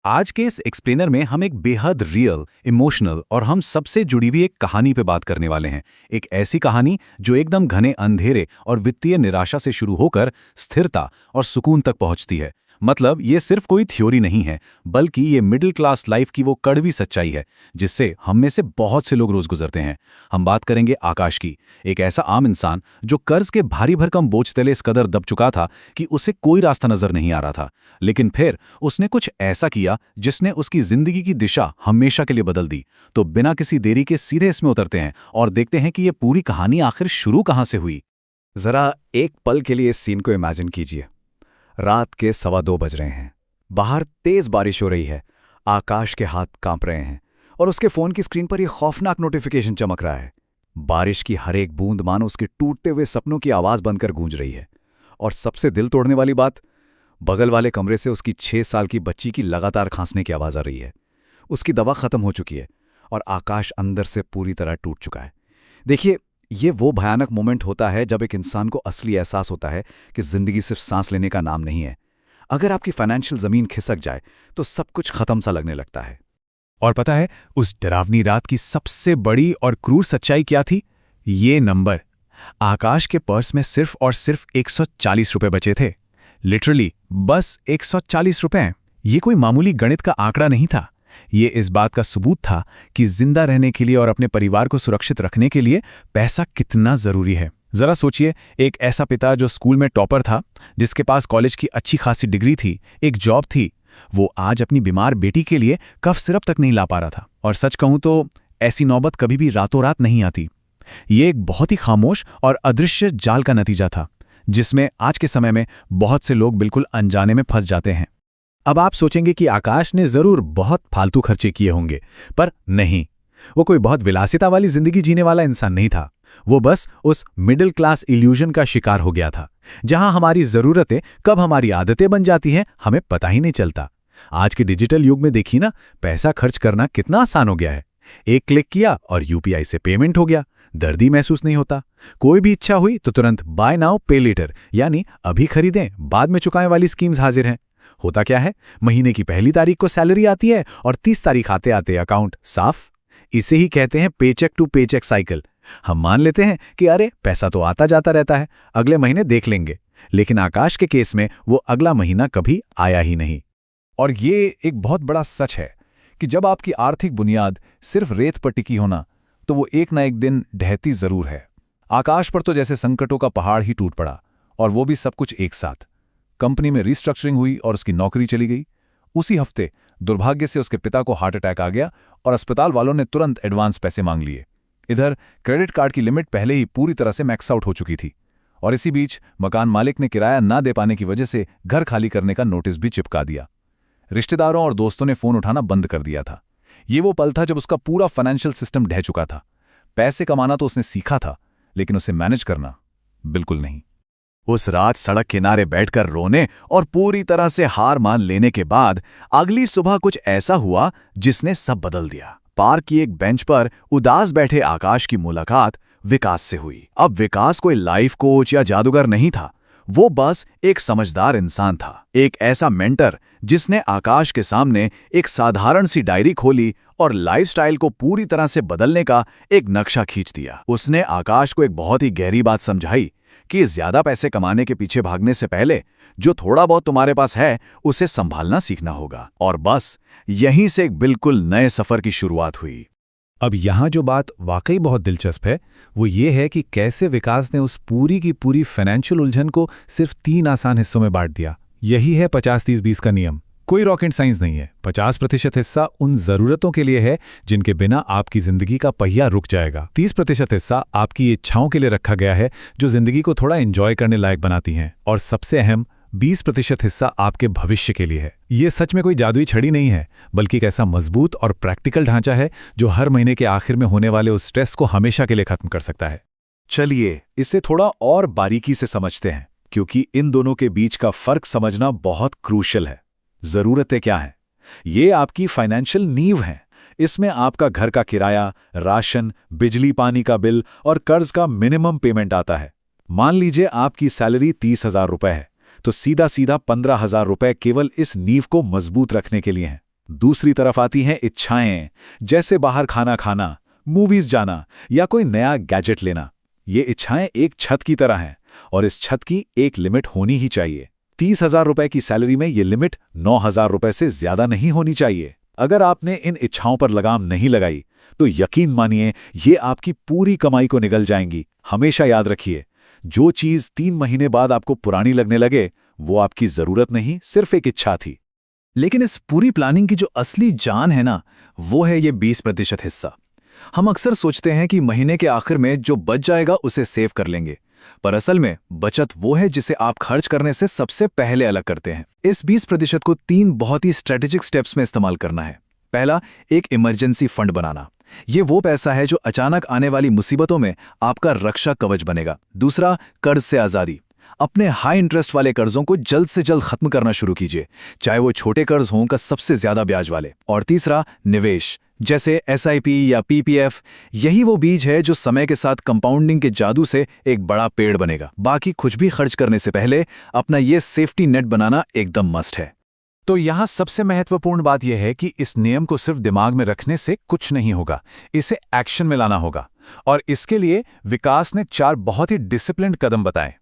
आज के इस एक्सप्लेनर में हम एक बेहद रियल, इमोशनल और हम सबसे जुड़ी हुई एक कहानी पे बात करने वाले हैं। एक ऐसी कहानी जो एकदम घने अंधेरे और वित्तीय निराशा से शुरू होकर स्थिरता और सुकून तक पहुंचती है। मतलब ये सिर्फ कोई थ्योरी नहीं है, बल्कि ये मिडिल क्लास लाइफ की वो कड़वी सच्चाई है जिससे हम में से बहुत से लोग रोज गुजरते हैं। हम बात करेंगे आकाश की, एक ऐसा आम इंसान जो कर्ज के भारी भरकम बोझ तले इस कदर दब चुका था कि उसे कोई रास्ता नजर नहीं आ रहा था। लेकिन फिर उसने कुछ ऐसा किया जिसने उसकी जिंदगी की दिशा हमेशा के लिए बदल दी। तो बिना किसी देरी के सीधे इसमें उतरते हैं और देखते हैं कि ये पूरी कहानी आखिर शुरू कहां से हुई। जरा एक पल के लिए इस सीन को इमेजिन कीजिए। रात के 2:15 बज रहे हैं। बाहर तेज बारिश हो रही है। आकाश के हाथ कांप रहे हैं और उसके फोन की स्क्रीन पर यह खौफनाक नोटिफिकेशन चमक रहा है। बारिश की हर एक बूंद मानो उसके टूटते हुए सपनों की आवाज बनकर गूंज रही है। और सबसे दिल तोड़ने वाली बात, बगल वाले कमरे से उसकी 6 साल की बच्ची की लगातार खांसने की आवाज आ रही है। उसकी दवा खत्म हो चुकी है और आकाश अंदर से पूरी तरह टूट चुका है। देखिए, ये वो भयानक मोमेंट होता है जब एक इंसान को असली एहसास होता है कि जिंदगी सिर्फ सांस लेने का नाम नहीं है। अगर आपकी फाइनेंशियल जमीन खिसक जाए तो सब कुछ खत्म सा लगने लगता है। और पता है उस डरावनी रात की सबसे बड़ी और क्रूर सच्चाई क्या थी? ये नंबर। आकाश के पर्स में सिर्फ और सिर्फ 140 रुपए बचे थे। लिटरली बस 140 रुपए। ये कोई मामूली गणित का आंकड़ा नहीं था। ये इस बात का सबूत था कि जिंदा रहने के लिए और अपने परिवार को सुरक्षित रखने के लिए पैसा कितना जरूरी है। जरा सोचिए, एक ऐसा पिता जो स्कूल में टॉपर था, जिसके पास कॉलेज की अच्छी खासी डिग्री थी, एक जॉब थी, वो आज अपनी बीमार बेटी के लिए कफ सिरप तक नहीं ला पा रहा था। और सच कहूं तो ऐसी नौबत कभी भी रातों रात नहीं आती। ये एक बहुत ही खामोश और अदृश्य जाल का नतीजा था, जिसमें आज के समय में बहुत से लोग बिल्कुल अनजाने में फंस जाते हैं। अब आप सोचेंगे कि आकाश ने जरूर बहुत फालतू खर्चे किए होंगे, पर नहीं, वो कोई बहुत विलासिता वाली जिंदगी जीने वाला इंसान नहीं था। वो बस उस मिडिल क्लास इल्यूजन का शिकार हो गया था, जहां हमारी जरूरतें कब हमारी आदतें बन जाती हैं हमें पता ही नहीं चलता। आज के डिजिटल युग में देखिए ना, पैसा खर्च करना कितना आसान हो गया है। एक क्लिक किया और यूपीआई से पेमेंट हो गया। दर्द ही महसूस नहीं होता। कोई भी इच्छा हुई तो तुरंत बाय नाउ पे लेटर, यानी अभी खरीदें बाद में चुकाएं वाली स्कीम्स हाजिर हैं। होता क्या है, महीने की पहली तारीख को सैलरी आती है और 30 तारीख आते आते अकाउंट साफ। इसे ही कहते हैं पेचेक टू पेचेक साइकिल। हम मान लेते हैं कि अरे पैसा तो आता जाता रहता है, अगले महीने देख लेंगे। लेकिन आकाश के केस में वो अगला महीना कभी आया ही नहीं। और ये एक बहुत बड़ा सच है कि जब आपकी आर्थिक बुनियाद सिर्फ रेत पर टिकी होना, तो वो एक ना एक दिन ढहती जरूर है। आकाश पर तो जैसे संकटों का पहाड़ ही टूट पड़ा, और वो भी सब कुछ एक साथ। कंपनी में रिस्ट्रक्चरिंग हुई और उसकी नौकरी चली गई। उसी हफ्ते दुर्भाग्य से उसके पिता को हार्ट अटैक आ गया और अस्पताल वालों ने तुरंत एडवांस पैसे मांग लिए। इधर क्रेडिट कार्ड की लिमिट पहले ही पूरी तरह से मैक्स आउट हो चुकी थी। और इसी बीच मकान मालिक ने किराया ना दे पाने की वजह से घर खाली करने का नोटिस भी चिपका दिया। रिश्तेदारों और दोस्तों ने फोन उठाना बंद कर दिया था। ये वो पल था जब उसका पूरा फाइनेंशियल सिस्टम ढह चुका था। पैसे कमाना तो उसने सीखा था, लेकिन उसे मैनेज करना बिल्कुल नहीं। उस रात सड़क किनारे बैठकर रोने और पूरी तरह से हार मान लेने के बाद अगली सुबह कुछ ऐसा हुआ जिसने सब बदल दिया। पार्क की एक बेंच पर उदास बैठे आकाश की मुलाकात विकास से हुई। अब विकास कोई लाइफ कोच या जादूगर नहीं था, वो बस एक समझदार इंसान था। एक ऐसा मेंटर जिसने आकाश के सामने एक साधारण सी डायरी खोली और लाइफस्टाइल को पूरी तरह से बदलने का एक नक्शा खींच दिया। उसने आकाश को एक बहुत ही गहरी बात समझाई कि ज्यादा पैसे कमाने के पीछे भागने से पहले जो थोड़ा बहुत तुम्हारे पास है उसे संभालना सीखना होगा। और बस यहीं से एक बिल्कुल नए सफर की शुरुआत हुई। अब यहाँ जो बात वाकई बहुत दिलचस्प है वो ये है कि कैसे विकास ने उस पूरी की पूरी फाइनेंशियल उलझन को सिर्फ 3 आसान हिस्सों में बांट दिया। यही है 50-30-20 का नियम। कोई रॉकेट साइंस नहीं है। 50% हिस्सा उन जरूरतों के लिए है जिनके बिना आपकी जिंदगी का पहिया रुक जाएगा। 30% हिस्सा आपकी इच्छाओं के लिए रखा गया है जो जिंदगी को थोड़ा एंजॉय करने लायक बनाती हैं। और सबसे अहम 20% हिस्सा आपके भविष्य के लिए है। ये सच में कोई जादुई छड़ी नहीं है, बल्कि एक ऐसा मजबूत और प्रैक्टिकल ढांचा है जो हर महीने के आखिर में होने वाले उस स्ट्रेस को हमेशा के लिए खत्म कर सकता है। चलिए इसे थोड़ा और बारीकी से समझते हैं, क्योंकि इन दोनों के बीच का फर्क समझना बहुत क्रूशियल है। जरूरतें क्या हैं? ये आपकी फाइनेंशियल नींव हैं। इसमें आपका घर का किराया, राशन, बिजली पानी का बिल और कर्ज का मिनिमम पेमेंट आता है। मान लीजिए आपकी सैलरी 30,000 रुपए है, तो सीधा सीधा 15,000 रुपए केवल इस नींव को मजबूत रखने के लिए हैं। दूसरी तरफ आती हैं इच्छाएं, जैसे बाहर खाना खाना, मूवीज जाना या कोई नया गैजेट लेना। ये इच्छाएं एक छत की तरह हैं और इस छत की एक लिमिट होनी ही चाहिए। 30,000 रुपए की सैलरी में ये लिमिट 9,000 रुपए से ज्यादा नहीं होनी चाहिए। अगर आपने इन इच्छाओं पर लगाम नहीं लगाई तो यकीन मानिए ये आपकी पूरी कमाई को निगल जाएंगी। हमेशा याद रखिए, जो चीज 3 महीने बाद आपको पुरानी लगने लगे वो आपकी जरूरत नहीं, सिर्फ एक इच्छा थी। लेकिन इस पूरी प्लानिंग की जो असली जान है ना, वो है ये 20% हिस्सा। हम अक्सर सोचते हैं कि महीने के आखिर में जो बच जाएगा उसे सेव कर लेंगे, पर असल में बचत वो है जिसे आप खर्च करने से सबसे पहले अलग करते हैं। इस 20% को 3 बहुत ही स्ट्रेटेजिक स्टेप्स में इस्तेमाल करना है। पहला, एक इमरजेंसी फंड बनाना। ये वो पैसा है जो अचानक आने वाली मुसीबतों में आपका रक्षा कवच बनेगा। दूसरा, कर्ज से आज़ादी। अपने हाई इंटरेस्ट वाले कर्जों को जल्द से जल्द खत्म करना शुरू कीजिए, चाहे वो छोटे कर्ज हों का सबसे ज्यादा ब्याज वाले। और तीसरा, निवेश, जैसे SIP या PPF। यही वो बीज है जो समय के साथ कंपाउंडिंग के जादू से एक बड़ा पेड़ बनेगा। बाकी कुछ भी खर्च करने से पहले अपना ये सेफ्टी नेट बनाना एकदम मस्ट है। तो यहाँ सबसे महत्वपूर्ण बात यह है कि इस नियम को सिर्फ दिमाग में रखने से कुछ नहीं होगा, इसे एक्शन में लाना होगा। और इसके लिए विकास ने 4 बहुत ही डिसिप्लिन्ड कदम बताए।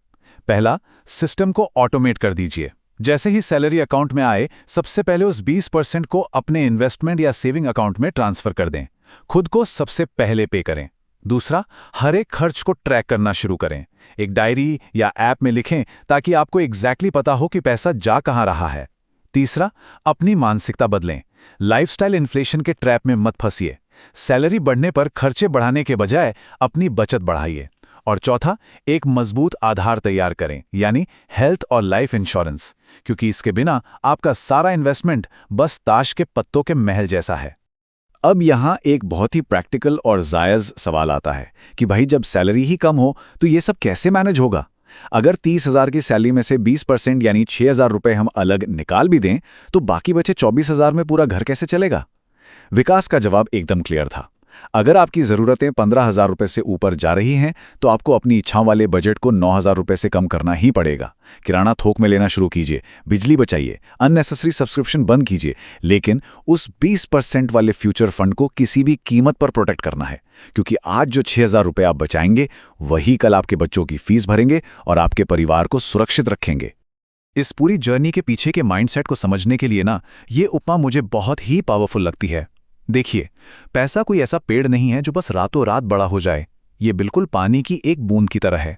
पहला, सिस्टम को ऑटोमेट कर दीजिए। जैसे ही सैलरी अकाउंट में आए, सबसे पहले उस 20% को अपने इन्वेस्टमेंट या सेविंग अकाउंट में ट्रांसफर कर दें। खुद को सबसे पहले पे करें। दूसरा, हर एक खर्च को ट्रैक करना शुरू करें। एक डायरी या ऐप में लिखें ताकि आपको एग्जैक्टली पता हो कि पैसा जा कहां रहा है। तीसरा, अपनी मानसिकता बदलें। लाइफस्टाइल इन्फ्लेशन के ट्रैप में मत फंसिए। सैलरी बढ़ने पर खर्चे बढ़ाने के बजाय अपनी बचत बढ़ाइए। और चौथा, एक मजबूत आधार तैयार करें, यानी हेल्थ और लाइफ इंश्योरेंस, क्योंकि इसके बिना आपका सारा इन्वेस्टमेंट बस ताश के पत्तों के महल जैसा है। अब यहाँ एक बहुत ही प्रैक्टिकल और जायज़ सवाल आता है कि भाई जब सैलरी ही कम हो तो ये सब कैसे मैनेज होगा? अगर 30,000 की सैलरी में से 20% यानी 6,000 रुपए हम अलग निकाल भी दें तो बाकी बचे 24,000 में पूरा घर कैसे चलेगा? विकास का जवाब एकदम क्लियर था। अगर आपकी ज़रूरतें 15,000 रुपए से ऊपर जा रही हैं तो आपको अपनी इच्छाओं वाले बजट को 9,000 रुपए से कम करना ही पड़ेगा। किराना थोक में लेना शुरू कीजिए, बिजली बचाइए, अननेसेसरी सब्सक्रिप्शन बंद कीजिए, लेकिन उस 20% वाले फ्यूचर फंड को किसी भी कीमत पर प्रोटेक्ट करना है, क्योंकि आज जो 6,000 रुपए आप बचाएंगे वही कल आपके बच्चों की फीस भरेंगे और आपके परिवार को सुरक्षित रखेंगे। इस पूरी जर्नी के पीछे के माइंडसेट को समझने के लिए ना, ये उपमा मुझे बहुत ही पावरफुल लगती है। देखिए, पैसा कोई ऐसा पेड़ नहीं है जो बस रातों रात बड़ा हो जाए। ये बिल्कुल पानी की एक बूंद की तरह है।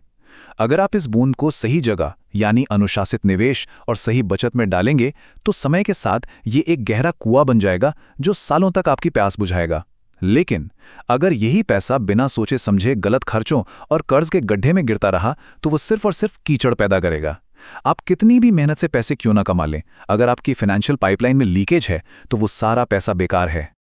अगर आप इस बूंद को सही जगह यानी अनुशासित निवेश और सही बचत में डालेंगे तो समय के साथ ये एक गहरा कुआं बन जाएगा जो सालों तक आपकी प्यास बुझाएगा। लेकिन अगर यही पैसा बिना सोचे समझे गलत खर्चों और कर्ज के गड्ढे में गिरता रहा तो वो सिर्फ और सिर्फ कीचड़ पैदा करेगा। आप कितनी भी मेहनत से पैसे क्यों ना कमा लें, अगर आपकी फाइनेंशियल पाइपलाइन में लीकेज है तो वो सारा पैसा बेकार है।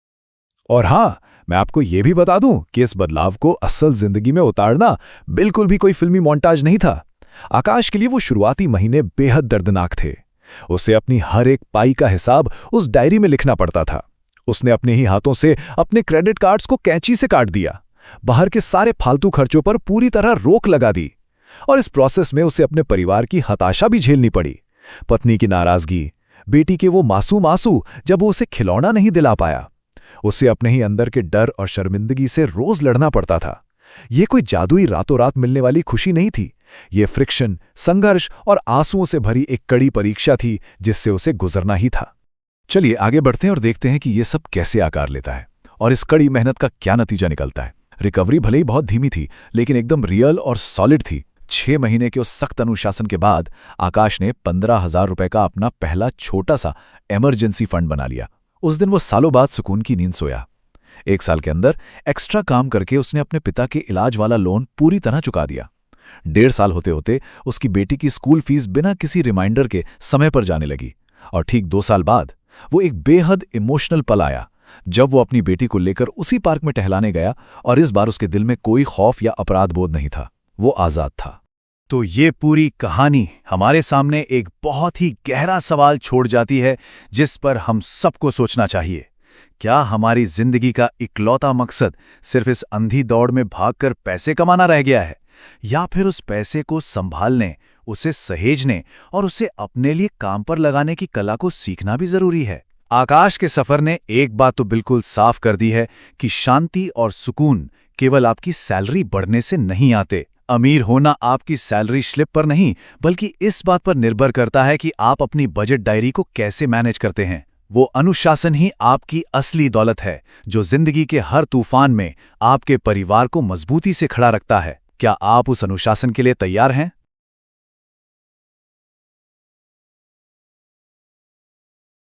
और हाँ, मैं आपको ये भी बता दूं कि इस बदलाव को असल जिंदगी में उतारना बिल्कुल भी कोई फिल्मी मोन्टाज नहीं था। आकाश के लिए वो शुरुआती महीने बेहद दर्दनाक थे। उसे अपनी हर एक पाई का हिसाब उस डायरी में लिखना पड़ता था। उसने अपने ही हाथों से अपने क्रेडिट कार्ड्स को कैंची से काट दिया, बाहर के सारे फालतू खर्चों पर पूरी तरह रोक लगा दी। और इस प्रोसेस में उसे अपने परिवार की हताशा भी झेलनी पड़ी। पत्नी की नाराजगी, बेटी के वो मासूम आंसू जब वो उसे खिलौना नहीं दिला पाया। उसे अपने ही अंदर के डर और शर्मिंदगी से रोज लड़ना पड़ता था। ये कोई जादुई रातों रात मिलने वाली खुशी नहीं थी। ये फ्रिक्शन, संघर्ष और आंसुओं से भरी एक कड़ी परीक्षा थी जिससे उसे गुजरना ही था। चलिए आगे बढ़ते हैं और देखते हैं कि ये सब कैसे आकार लेता है और इस कड़ी मेहनत का क्या नतीजा निकलता है। रिकवरी भले ही बहुत धीमी थी, लेकिन एकदम रियल और सॉलिड थी। 6 महीने के उस सख्त अनुशासन के बाद आकाश ने 15,000 रुपए का अपना पहला छोटा सा इमरजेंसी फंड बना लिया। उस दिन वो सालों बाद सुकून की नींद सोया। 1 साल के अंदर एक्स्ट्रा काम करके उसने अपने पिता के इलाज वाला लोन पूरी तरह चुका दिया। 1.5 साल होते होते उसकी बेटी की स्कूल फीस बिना किसी रिमाइंडर के समय पर जाने लगी। और ठीक 2 साल बाद वो एक बेहद इमोशनल पल आया जब वो अपनी बेटी को लेकर उसी पार्क में टहलाने गया और इस बार उसके दिल में कोई खौफ या अपराध बोध नहीं था, वो आज़ाद था। तो ये पूरी कहानी हमारे सामने एक बहुत ही गहरा सवाल छोड़ जाती है जिस पर हम सबको सोचना चाहिए। क्या हमारी जिंदगी का इकलौता मकसद सिर्फ इस अंधी दौड़ में भागकर पैसे कमाना रह गया है, या फिर उस पैसे को संभालने, उसे सहेजने और उसे अपने लिए काम पर लगाने की कला को सीखना भी जरूरी है? आकाश के सफर ने एक बात तो बिल्कुल साफ कर दी है कि शांति और सुकून केवल आपकी सैलरी बढ़ने से नहीं आते। अमीर होना आपकी सैलरी स्लिप पर नहीं, बल्कि इस बात पर निर्भर करता है कि आप अपनी बजट डायरी को कैसे मैनेज करते हैं। वो अनुशासन ही आपकी असली दौलत है, जो जिंदगी के हर तूफान में आपके परिवार को मजबूती से खड़ा रखता है। क्या आप उस अनुशासन के लिए तैयार हैं?